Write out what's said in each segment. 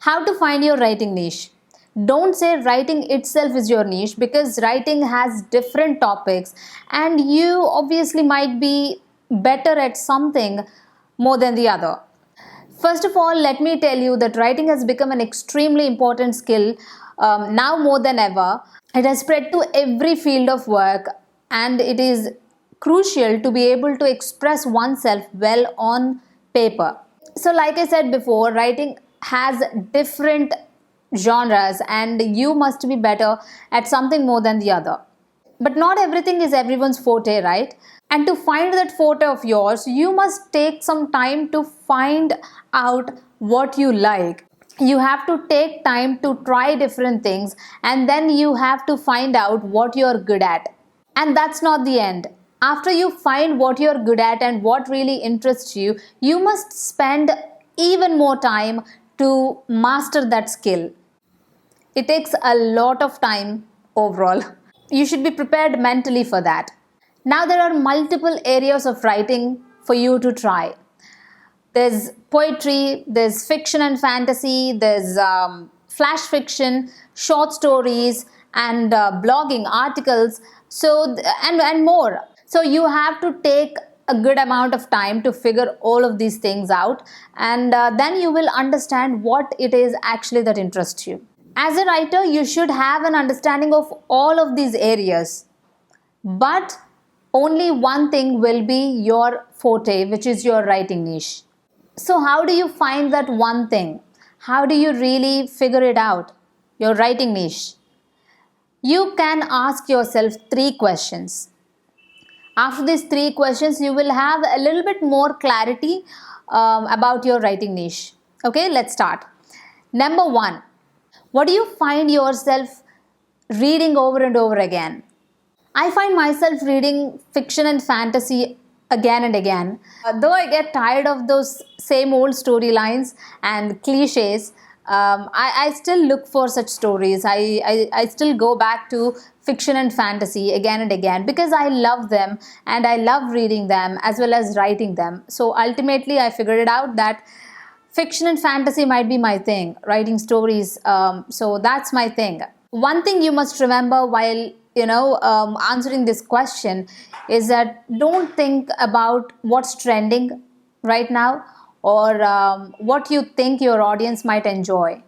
How to find your writing niche? Don't say writing itself is your niche, because writing has different topics and you obviously might be better at something more than the other. First of all, let me tell you that writing has become an extremely important skill now more than ever. It has spread to every field of work, and it is crucial to be able to express oneself well on paper. So, like I said before, writing has different genres, and you must be better at something more than the other. But not everything is everyone's forte, right? And to find that forte of yours, you must take some time to find out what you like. You have to take time to try different things, and then you have to find out what you're good at. And that's not the end. After you find what you're good at and what really interests you, you must spend even more time to master that skill. It takes a lot of time overall. You should be prepared mentally for that. Now, there are multiple areas of writing for you to try. There's poetry, there's fiction and fantasy, there's flash fiction, short stories, and blogging articles, and more. So you have to take a good amount of time to figure all of these things out, and then you will understand what it is actually that interests you. As a writer, you should have an understanding of all of these areas, but only one thing will be your forte, which is your writing niche. So, how do you find that one thing? How do you really figure it out? Your writing niche. You can ask yourself 3 questions. After these 3 questions, you will have a little bit more clarity about your writing niche. Okay, let's start. Number 1, what do you find yourself reading over and over again? I find myself reading fiction and fantasy again and again. Though I get tired of those same old storylines and cliches, I still look for such stories. I still go back to fiction and fantasy again and again because I love them and I love reading them as well as writing them. So ultimately, I figured it out that fiction and fantasy might be my thing, writing stories. So that's my thing. One thing you must remember while answering this question is that don't think about what's trending right now or what you think your audience might enjoy.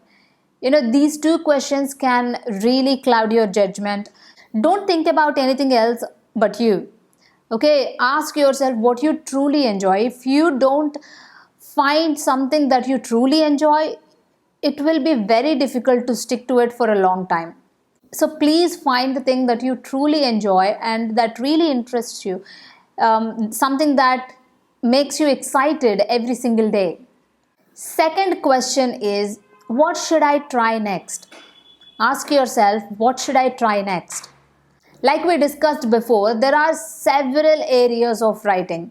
These 2 questions can really cloud your judgment. Don't think about anything else but you. Okay, ask yourself what you truly enjoy. If you don't find something that you truly enjoy, it will be very difficult to stick to it for a long time. So please find the thing that you truly enjoy and that really interests you, something that makes you excited every single day. Second question is, what should I try next? Ask yourself, what should I try next? Like we discussed before, there are several areas of writing: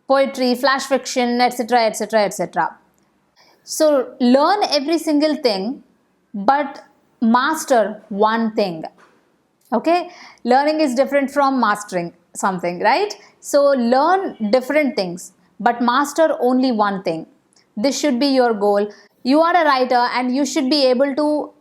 poetry, flash fiction, etc., etc., etc. So learn every single thing, but master one thing. Okay, learning is different from mastering something, right? So learn different things but master only one thing. This should be your goal. You are a writer and you should be able to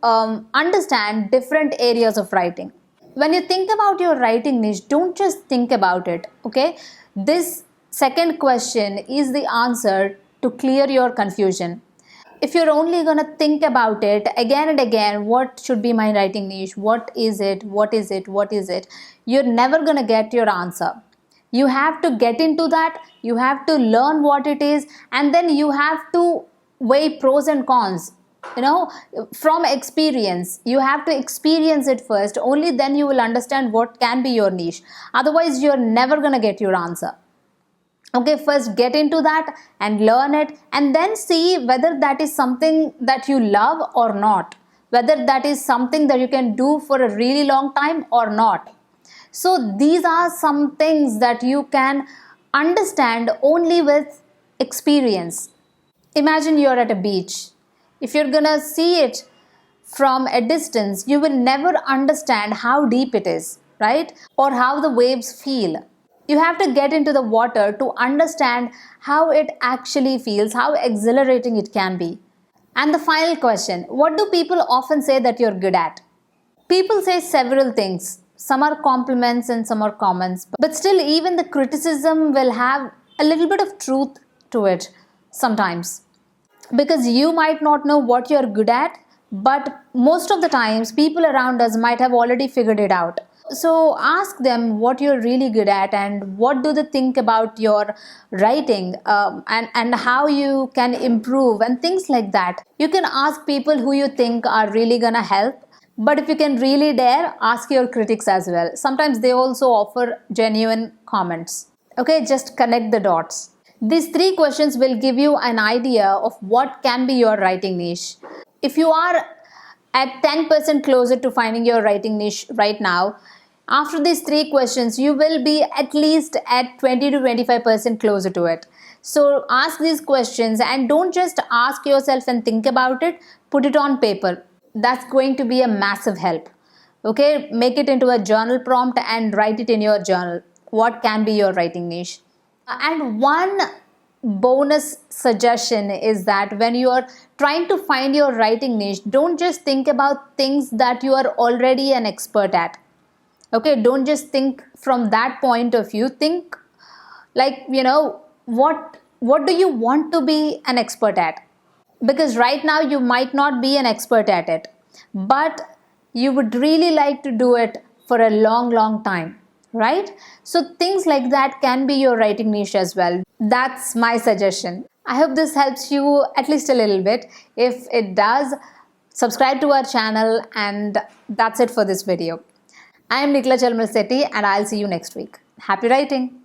understand different areas of writing. When you think about your writing niche, don't just think about it. Okay, this second question is the answer to clear your confusion. If you're only going to think about it again and again, what should be my writing niche, what is it, what is it, what is it, you're never going to get your answer. You have to get into that, you have to learn what it is, and then you have to weigh pros and cons. From experience, you have to experience it first. Only then you will understand what can be your niche. Otherwise, you're never going to get your answer. Okay, first get into that and learn it, and then see whether that is something that you love or not, whether that is something that you can do for a really long time or not. So these are some things that you can understand only with experience. Imagine you're at a beach. If you're gonna see it from a distance, you will never understand how deep it is, right? Or how the waves feel. You have to get into the water to understand how it actually feels, how exhilarating it can be. And the final question, what do people often say that you're good at? People say several things. Some are compliments and some are comments. But still, even the criticism will have a little bit of truth to it sometimes. Because you might not know what you're good at, but most of the times, people around us might have already figured it out. So ask them what you're really good at and what do they think about your writing, and how you can improve and things like that. You can ask people who you think are really gonna help, but if you can really dare, ask your critics as well. Sometimes they also offer genuine comments. Okay, just connect the dots. These three questions will give you an idea of what can be your writing niche. If you are at 10% closer to finding your writing niche right now, after these three questions, you will be at least at 20 to 25% closer to it. So ask these questions and don't just ask yourself and think about it, put it on paper. That's going to be a massive help. Okay, make it into a journal prompt and write it in your journal. What can be your writing niche? And one bonus suggestion is that when you are trying to find your writing niche, don't just think about things that you are already an expert at. Okay, don't just think from that point of view. Think like, what do you want to be an expert at? Because right now you might not be an expert at it, but you would really like to do it for a long time, right? So things like that can be your writing niche as well. That's my suggestion. I hope this helps you at least a little bit. If it does, subscribe to our channel, and that's it for this video. I am Nikhila Chalmal Sethi, and I'll see you next week. Happy writing!